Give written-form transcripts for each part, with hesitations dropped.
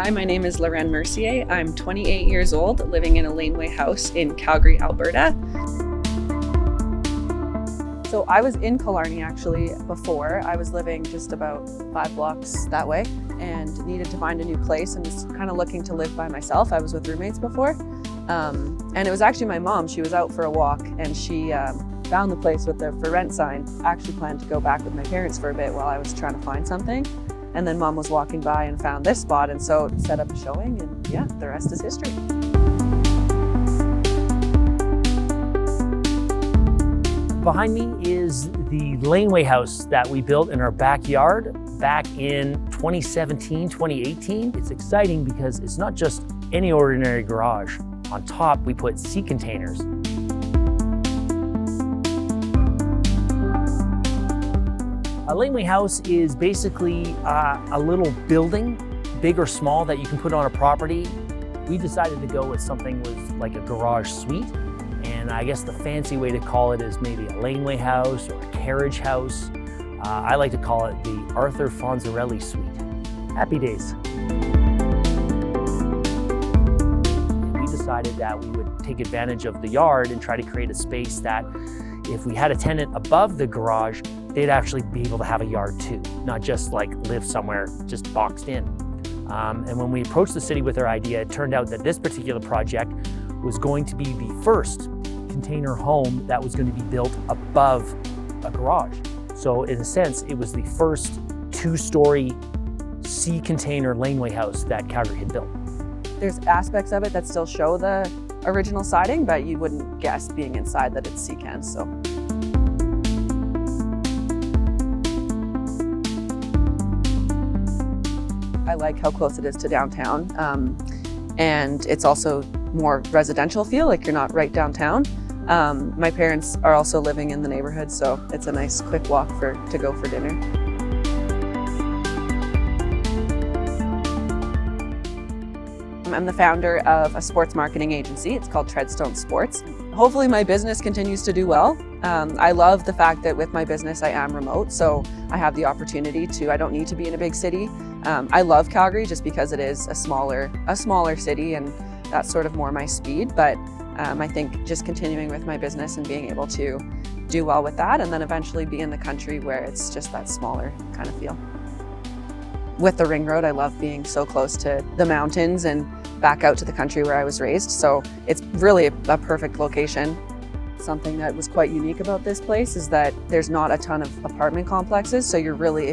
Hi, my name is Loren Mercier. I'm 28 years old, living in a Laneway house in Calgary, Alberta. So I was in Killarney actually before. I was living just about 5 blocks that way and needed to find a new place and was kind of looking to live by myself. I was with roommates before. And it was actually my mom. She was out for a walk and she found the place with the for rent sign. I actually planned to go back with my parents for a bit while I was trying to find something. And then mom was walking by and found this spot, and so set up a showing, and yeah, the rest is history. Behind me is the Laneway house that we built in our backyard back in 2017, 2018. It's exciting because it's not just any ordinary garage. On top, we put sea containers. A Laneway house is basically a little building, big or small, that you can put on a property. We decided to go with something with like a garage suite. And I guess the fancy way to call it is maybe a Laneway house or a carriage house. I like to call it the Arthur Fonzarelli suite. Happy days. We decided that we would take advantage of the yard and try to create a space that if we had a tenant above the garage, they'd actually be able to have a yard too, not just like live somewhere just boxed in. And when we approached the city with our idea, it turned out that this particular project was going to be the first container home that was going to be built above a garage. So in a sense, it was the first 2-story sea container Laneway house that Calgary had built. There's aspects of it that still show the original siding, but you wouldn't guess being inside that it's sea cans, so. I like how close it is to downtown, and it's also more residential feel, like you're not right downtown. My parents are also living in the neighborhood, so it's a nice quick walk to go for dinner. I'm the founder of a sports marketing agency. It's called Treadstone Sports. Hopefully my business continues to do well. I love the fact that with my business I am remote, so I have the opportunity I don't need to be in a big city. I love Calgary just because it is a smaller city, and that's sort of more my speed, but I think just continuing with my business and being able to do well with that, and then eventually be in the country where it's just that smaller kind of feel. With the ring road, I love being so close to the mountains and back out to the country where I was raised, so it's really a perfect location. Something that was quite unique about this place is that there's not a ton of apartment complexes, so if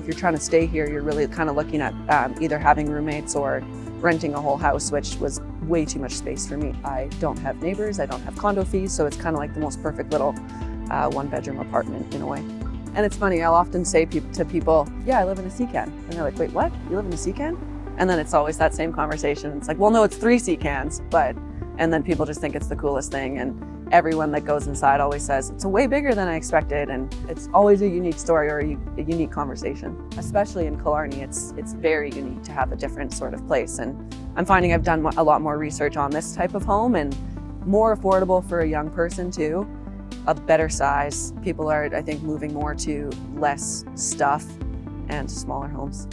you're trying to stay here, you're really kind of looking at either having roommates or renting a whole house, which was way too much space for me. I don't have neighbors, I don't have condo fees, so it's kind of like the most perfect little 1-bedroom apartment in a way. And it's funny, I'll often say to people, yeah, I live in a sea can. And they're like, wait, what? You live in a sea can? And then it's always that same conversation. It's like, well, no, it's 3 sea cans, and then people just think it's the coolest thing. And everyone that goes inside always says, it's way bigger than I expected. And it's always a unique story or a unique conversation. Especially in Killarney, it's very unique to have a different sort of place. And I'm finding I've done a lot more research on this type of home, and more affordable for a young person too. A better size. People are, I think, moving more to less stuff and smaller homes.